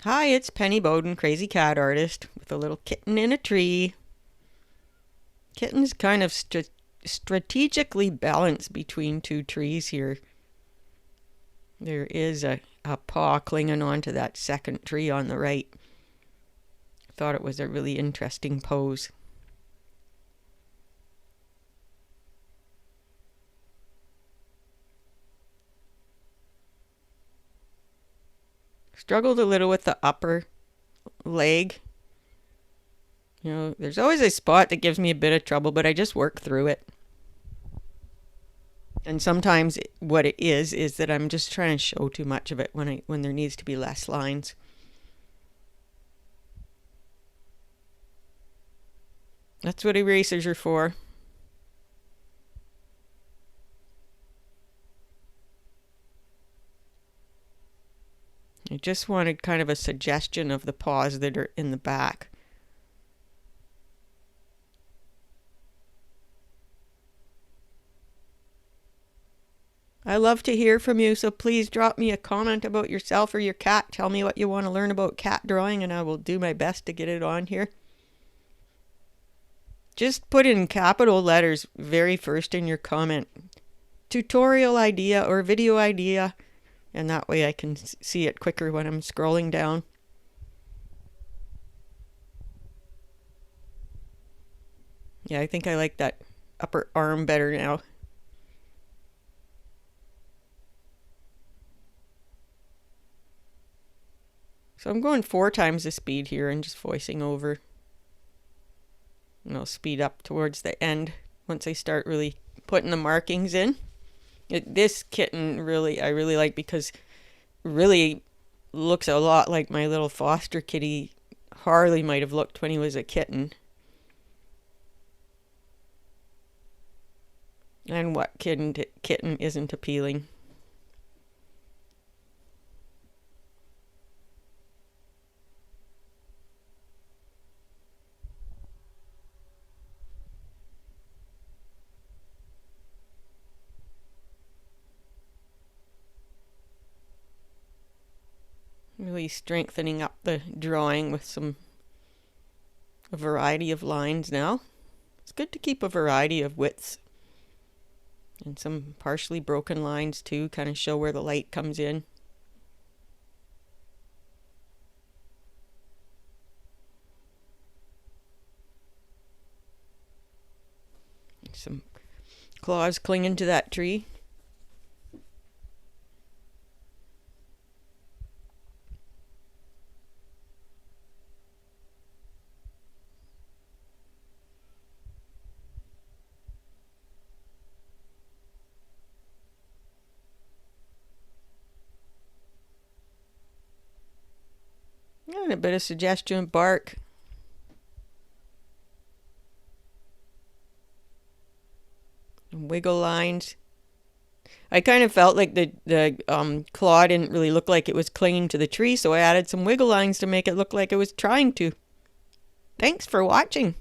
Hi, it's Penny Bowden, crazy cat artist, with a little kitten in a tree. Kitten's kind of strategically balanced between two trees here. There is a paw clinging onto that second tree on the right. Thought it was a really interesting pose. Struggled a little with the upper leg. There's always a spot that gives me a bit of trouble, but I just work through it. And sometimes what it is that I'm just trying to show too much of it when there needs to be less lines. That's what erasers are for. I just wanted kind of a suggestion of the paws that are in the back. I love to hear from you, so please drop me a comment about yourself or your cat. Tell me what you want to learn about cat drawing, and I will do my best to get it on here. Just put in capital letters very first in your comment. Tutorial idea or video idea, and that way I can see it quicker when I'm scrolling down. Yeah, I think I like that upper arm better now. So I'm going 4 times the speed here and just voicing over. And I'll speed up towards the end once I start really putting the markings in. This kitten I really like because it really looks a lot like my little foster kitty Harley might have looked when he was a kitten. And what kitten isn't appealing? Really strengthening up the drawing with a variety of lines now. It's good to keep a variety of widths. And some partially broken lines too, kind of show where the light comes in. Some claws clinging to that tree. And a bit of suggestion bark. And wiggle lines. I kind of felt like the claw didn't really look like it was clinging to the tree, so I added some wiggle lines to make it look like it was trying to. Thanks for watching.